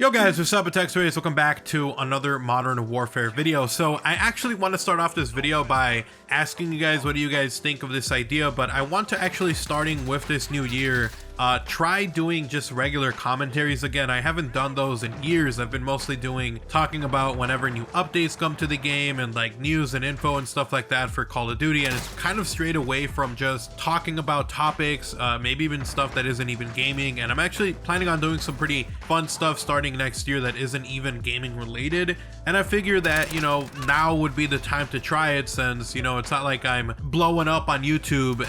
Yo guys, what's up? It's XRAYZ. Welcome back to another Modern Warfare video. So I actually want to start off this video by asking you guys, what do you guys think of this idea? But I want to actually, starting with this new year, try doing just regular commentaries again. I haven't done those in years. I've been mostly talking about whenever new updates come to the game and like news and info and stuff like that for Call of Duty, and it's kind of strayed away from just talking about topics, maybe even stuff that isn't even gaming. And I'm actually planning on doing some pretty fun stuff starting next year that isn't even gaming related, and I figure that, you know, now would be the time to try it, since, you know, it's not like I'm blowing up on YouTube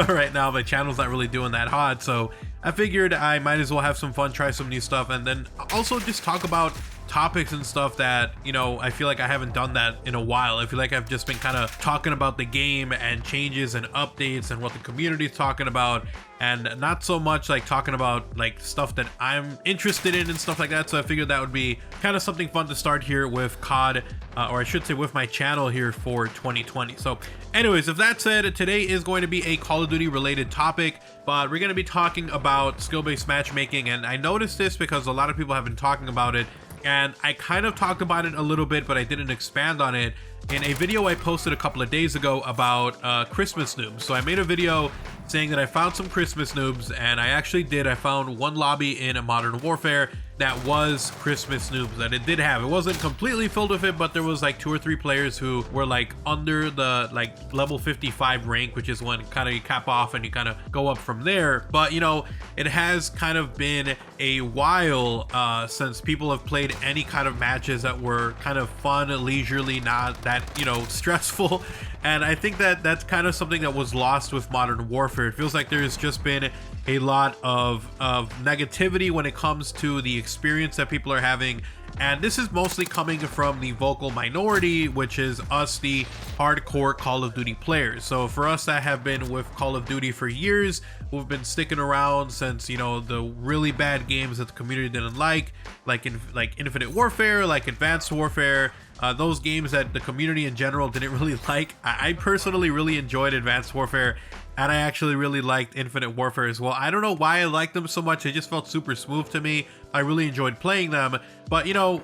right now. My channel's not really doing that hot, so I figured I might as well have some fun, try some new stuff, and then also just talk about topics and stuff that, you know, I feel like I haven't done that in a while. I feel like I've just been kind of talking about the game and changes and updates and what the community is talking about, and not so much like talking about like stuff that I'm interested in and stuff like that. So I figured that would be kind of something fun to start here with COD, or I should say with my channel here for 2020. So anyways, if that said, today is going to be a Call of Duty related topic, but we're going to be talking about skill-based matchmaking. And I noticed this because a lot of people have been talking about it, and I kind of talked about it a little bit, but I didn't expand on it in a video I posted a couple of days ago about Christmas noobs. So I made a video saying that I found some Christmas noobs, and I actually did. I found one lobby in Modern Warfare that was Christmas noobs, that it did have. It wasn't completely filled with it, but there was like 2 or 3 players who were like under the like level 55 rank, which is when kind of you cap off and you kind of go up from there. But you know, it has kind of been a while since people have played any kind of matches that were kind of fun, leisurely, not that, you know, stressful. And I think that that's kind of something that was lost with Modern Warfare. It feels like there's just been a lot of negativity when it comes to the experience that people are having. And this is mostly coming from the vocal minority, which is us, the hardcore Call of Duty players. So for us that have been with Call of Duty for years, who've been sticking around since, you know, the really bad games that the community didn't like Infinite Warfare, like Advanced Warfare, those games that the community in general didn't really like. I personally really enjoyed Advanced Warfare, and I actually really liked Infinite Warfare as well. I don't know why I liked them so much. They just felt super smooth to me. I really enjoyed playing them. But, you know,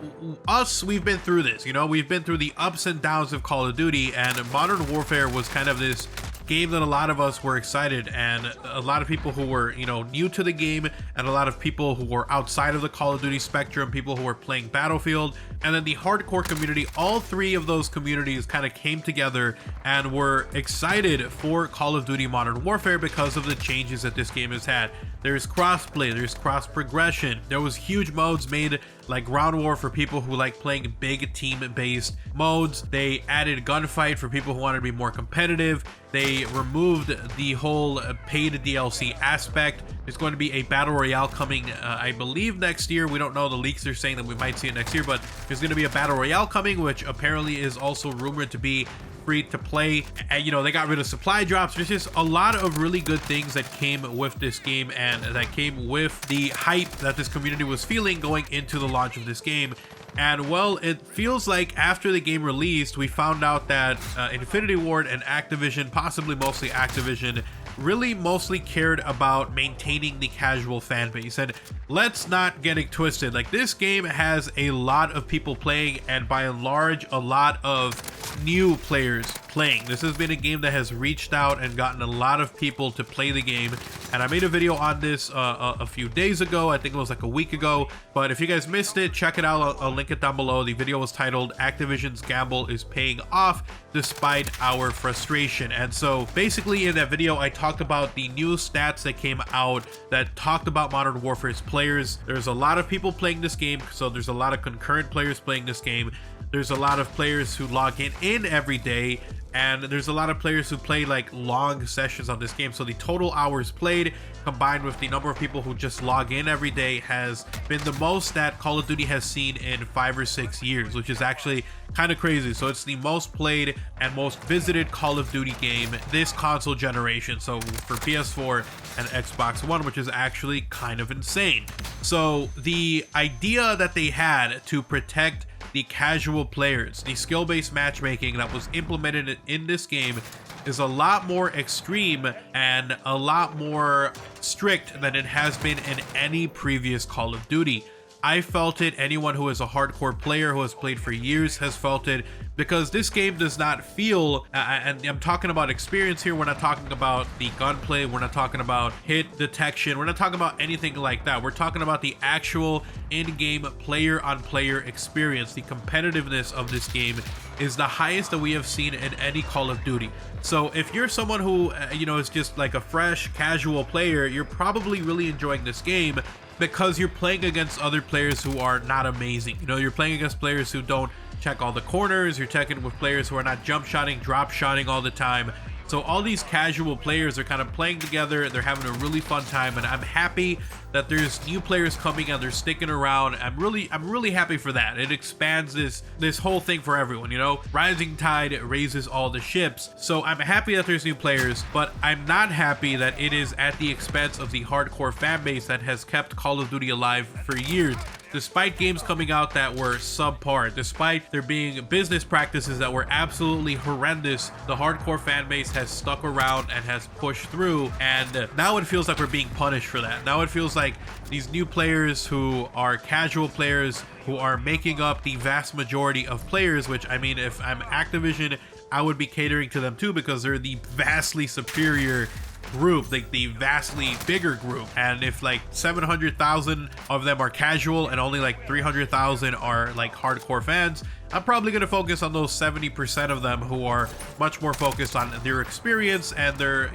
we've been through this. You know, we've been through the ups and downs of Call of Duty, and Modern Warfare was kind of this game that a lot of us were excited, and a lot of people who were, you know, new to the game, and a lot of people who were outside of the Call of Duty spectrum, people who were playing Battlefield, and then the hardcore community. All 3 of those communities kind of came together and were excited for Call of Duty Modern Warfare because of the changes that this game has had. There's crossplay, there's cross progression, there was huge modes made like Ground War for people who like playing big team-based modes. They added gunfight for people who want to be more competitive. They removed the whole paid DLC aspect. There's going to be a battle royale coming, I believe next year. We don't know. The leaks are saying that we might see it next year, but there's going to be a battle royale coming, which apparently is also rumored to be free to play. And you know, they got rid of supply drops. There's just a lot of really good things that came with this game, and that came with the hype that this community was feeling going into the launch of this game. And well, it feels like after the game released, we found out that Infinity Ward and Activision, possibly mostly Activision, really mostly cared about maintaining the casual fan base. And let's not get it twisted, like this game has a lot of people playing, and by and large a lot of new players playing. This has been a game that has reached out and gotten a lot of people to play the game, and I made a video on this a few days ago. I think it was like a week ago, but if you guys missed it, check it out. I'll link it down below. The video was titled "Activision's Gamble is Paying Off Despite Our Frustration." And so basically in that video I talked about the new stats that came out that talked about Modern Warfare's players. There's a lot of people playing this game, so there's a lot of concurrent players playing this game. There's a lot of players who log in every day, and there's a lot of players who play like long sessions on this game. So the total hours played combined with the number of people who just log in every day has been the most that Call of Duty has seen in 5 or 6 years, which is actually kind of crazy. So it's the most played and most visited Call of Duty game this console generation, so for PS4 and Xbox One, which is actually kind of insane. So the idea that they had to protect the casual players, the skill-based matchmaking that was implemented in this game, is a lot more extreme and a lot more strict than it has been in any previous Call of Duty. I felt it. Anyone who is a hardcore player who has played for years has felt it, because this game does not feel, and I'm talking about experience here, we're not talking about the gunplay, we're not talking about hit detection, we're not talking about anything like that. We're talking about the actual in-game player-on-player experience. The competitiveness of this game is the highest that we have seen in any Call of Duty. So if you're someone who, is just like a fresh, casual player, you're probably really enjoying this game because you're playing against other players who are not amazing. You're playing against players who don't check all the corners, you're checking with players who are not jump shotting, drop shotting all the time. So all these casual players are kind of playing together, they're having a really fun time, and I'm happy that there's new players coming and they're sticking around. I'm really happy for that. It expands this whole thing for everyone, Rising tide raises all the ships. So I'm happy that there's new players, but I'm not happy that it is at the expense of the hardcore fan base that has kept Call of Duty alive for years. Despite games coming out that were subpar, despite there being business practices that were absolutely horrendous, the hardcore fan base has stuck around and has pushed through, and now it feels like we're being punished for that. Now it feels like these new players who are casual players who are making up the vast majority of players, which, I mean, if I'm Activision, I would be catering to them too, because they're the vastly superior group, like the vastly bigger group. And if like 700,000 of them are casual and only like 300,000 are like hardcore fans, I'm probably going to focus on those 70% of them who are much more focused on their experience and their,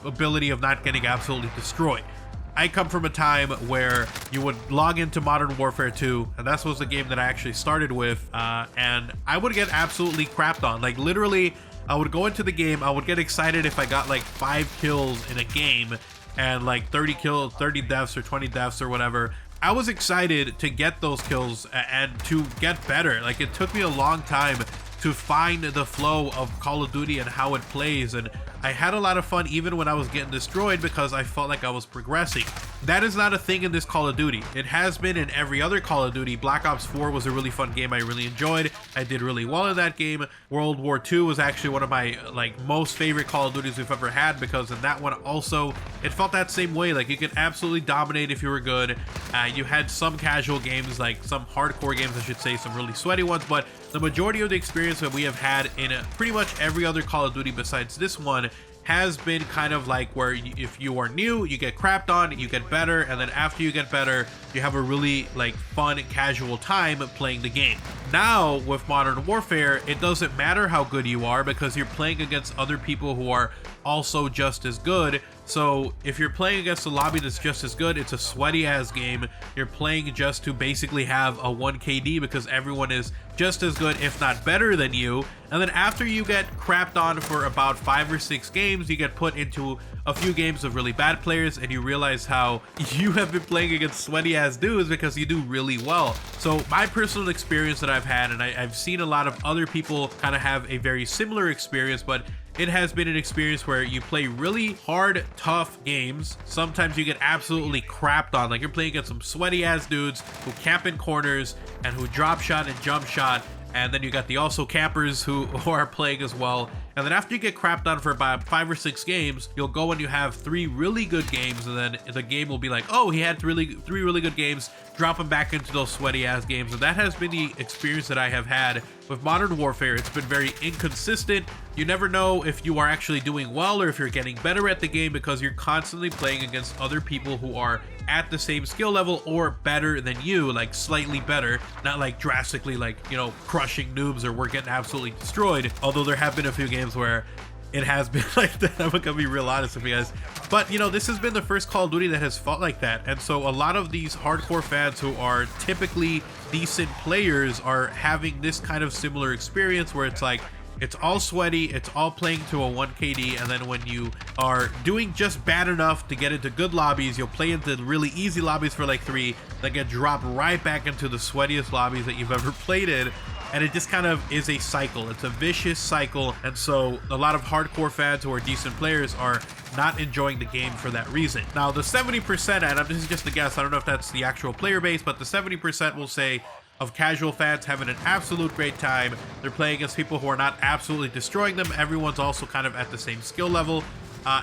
ability of not getting absolutely destroyed. I come from a time where you would log into Modern Warfare 2, and that was the game that I actually started with, and I would get absolutely crapped on. Like, literally, I would go into the game, I would get excited if I got like 5 kills in a game and like 30 kills, 30 deaths or 20 deaths or whatever. I was excited to get those kills and to get better. Like, it took me a long time to find the flow of Call of Duty and how it plays, and I had a lot of fun even when I was getting destroyed because I felt like I was progressing. That is not a thing in this Call of Duty. It has been in every other Call of Duty. Black Ops 4 was a really fun game I really enjoyed. I did really well in that game. World War II was actually one of my most favorite Call of Duties we've ever had, because in that one also, it felt that same way. Like, you could absolutely dominate if you were good. You had some casual games, like some hardcore games, I should say, some really sweaty ones, but the majority of the experience that we have had in pretty much every other Call of Duty besides this one has been kind of like where if you are new, you get crapped on, you get better, and then after you get better, you have a really fun, casual time playing the game. Now with Modern Warfare, it doesn't matter how good you are because you're playing against other people who are also just as good. So if you're playing against a lobby that's just as good, it's a sweaty ass game. You're playing just to basically have a 1 KD because everyone is just as good, if not better than you. And then after you get crapped on for about 5 or 6 games, you get put into a few games of really bad players and you realize how you have been playing against sweaty ass dudes because you do really well. So my personal experience that I've had, and I've seen a lot of other people kind of have a very similar experience, but it has been an experience where you play really hard, tough games. Sometimes you get absolutely crapped on. Like, you're playing against some sweaty ass dudes who camp in corners and who drop shot and jump shot. And then you got the also campers who are playing as well. And then after you get crapped on for about 5 or 6 games, you'll go and you have 3 really good games, and then the game will be like, oh, he had 3 really good games, drop him back into those sweaty ass games. And that has been the experience that I have had with Modern Warfare. It's been very inconsistent. You never know if you are actually doing well or if you're getting better at the game because you're constantly playing against other people who are at the same skill level or better than you, like slightly better, not like drastically crushing noobs or we're getting absolutely destroyed. Although there have been a few games where it has been like that. I'm gonna be real honest with you guys, but this has been the first Call of Duty that has felt like that. And so a lot of these hardcore fans who are typically decent players are having this kind of similar experience where it's like, it's all sweaty, it's all playing to a 1 KD, and then when you are doing just bad enough to get into good lobbies, you'll play into really easy lobbies for like 3, then get dropped right back into the sweatiest lobbies that you've ever played in. And it just kind of is a cycle. It's a vicious cycle. And so a lot of hardcore fans who are decent players are not enjoying the game for that reason. Now the 70%, and this is just a guess, I don't know if that's the actual player base, but the 70% will say of casual fans having an absolute great time. They're playing against people who are not absolutely destroying them. Everyone's also kind of at the same skill level.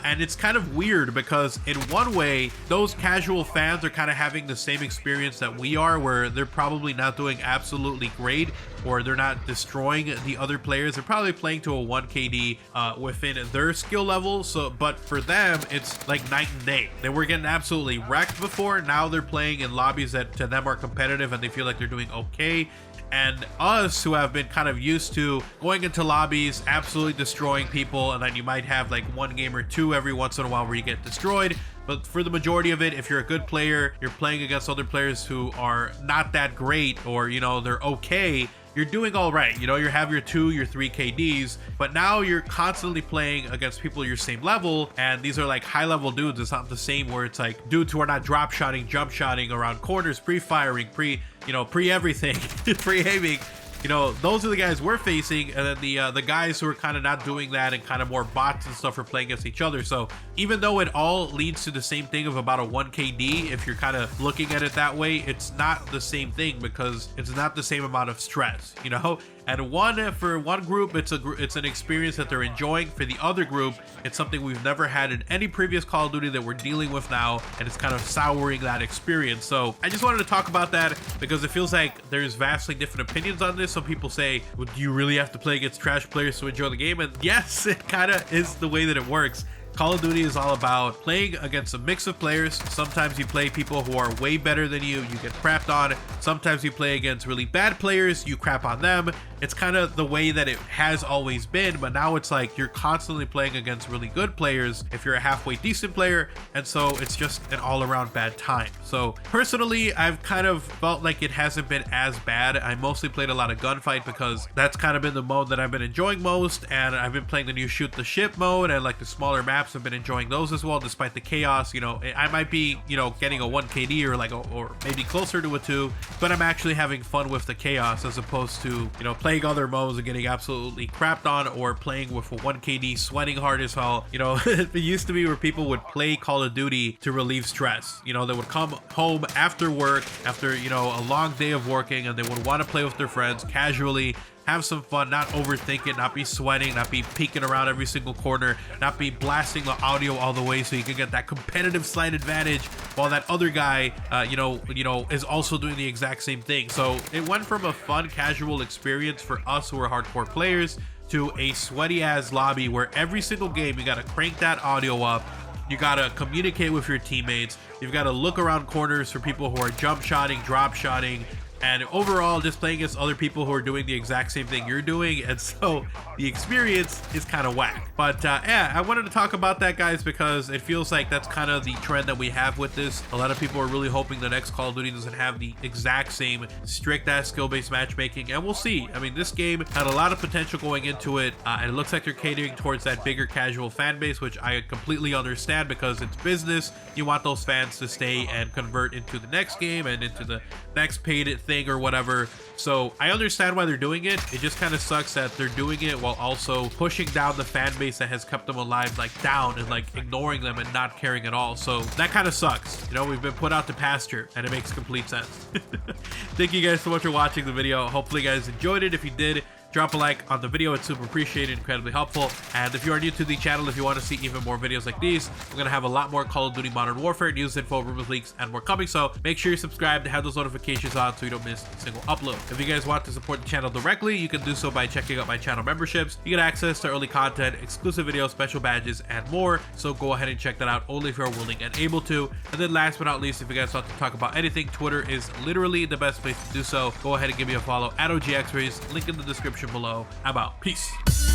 And it's kind of weird because in one way, those casual fans are kind of having the same experience that we are, where they're probably not doing absolutely great, or they're not destroying the other players. They're probably playing to a 1 KD within their skill level. So, but for them, it's like night and day. They were getting absolutely wrecked before. Now they're playing in lobbies that to them are competitive and they feel like they're doing okay. And us, who have been kind of used to going into lobbies, absolutely destroying people, and then you might have like one game or two every once in a while where you get destroyed. But for the majority of it, if you're a good player, you're playing against other players who are not that great, or, you know, they're okay, you're doing all right. You know, you have your 2, your 3 KDs, but now you're constantly playing against people your same level, and these are like high level dudes. It's not the same where it's like dudes who are not drop shotting, jump shotting around corners, pre-firing, pre-everything, pre-aiming. You know, those are the guys we're facing, and then the guys who are kind of not doing that and kind of more bots and stuff are playing against each other. So even though it all leads to the same thing of about a 1 KD, if you're kind of looking at it that way, it's not the same thing because it's not the same amount of stress, you know? And for one group, it's an experience that they're enjoying. For the other group, it's something we've never had in any previous Call of Duty that we're dealing with now, and it's kind of souring that experience. So I just wanted to talk about that because it feels like there's vastly different opinions on this. Some people say, well, do you really have to play against trash players to enjoy the game? And yes, it kind of is the way that it works. Call of Duty is all about playing against a mix of players. Sometimes you play people who are way better than you get crapped on. Sometimes you play against really bad players, you crap on them. It's kind of the way that it has always been, but now it's like you're constantly playing against really good players if you're a halfway decent player, and so it's just an all-around bad time. So personally, I've kind of felt like it hasn't been as bad. I mostly played a lot of gunfight because that's kind of been the mode that I've been enjoying most, and I've been playing the new shoot the ship mode and like the smaller maps. I've been enjoying those as well, despite the chaos. You know, I might be, you know, getting a 1 KD or like or maybe closer to a 2, but I'm actually having fun with the chaos as opposed to, you know, playing other modes and getting absolutely crapped on, or playing with a 1 KD, sweating hard as hell. You know, it used to be where people would play Call of Duty to relieve stress. You know, they would come home after work, after, you know, a long day of working, and they would want to play with their friends casually, have some fun, not overthink it, not be sweating, not be peeking around every single corner, not be blasting the audio all the way so you can get that competitive slight advantage while that other guy, you know, is also doing the exact same thing. So it went from a fun, casual experience for us who are hardcore players to a sweaty ass lobby where every single game you gotta crank that audio up. You gotta communicate with your teammates. You've gotta look around corners for people who are jump shotting, drop shotting, and overall just playing against other people who are doing the exact same thing you're doing, and so the experience is kind of whack. But yeah, I wanted to talk about that, guys, because it feels like that's kind of the trend that we have with this. A lot of people are really hoping the next Call of Duty doesn't have the exact same strict ass skill-based matchmaking, and we'll see. I mean, this game had a lot of potential going into it, and it looks like they're catering towards that bigger casual fan base, which I completely understand because it's business. You want those fans to stay and convert into the next game and into the next paid thing or whatever. So I understand why they're doing it. It just kind of sucks that they're doing it while also pushing down the fan base that has kept them alive, like down, and like ignoring them and not caring at all. So that kind of sucks. You know, we've been put out to pasture, and it makes complete sense. Thank you guys so much for watching the video. Hopefully you guys enjoyed it. If you did, drop a like on the video. It's super appreciated, incredibly helpful. And if you are new to the channel, if you want to see even more videos like these, we're going to have a lot more Call of Duty Modern Warfare news, info, rumors, leaks, and more coming. So make sure you're subscribed to have those notifications on so you don't miss a single upload. If you guys want to support the channel directly, you can do so by checking out my channel memberships. You get access to early content, exclusive videos, special badges, and more. So go ahead and check that out only if you're willing and able to. And then last but not least, if you guys want to talk about anything, Twitter is literally the best place to do so. Go ahead and give me a follow at OGXRAYZ, link in the description below. I'm out. Peace.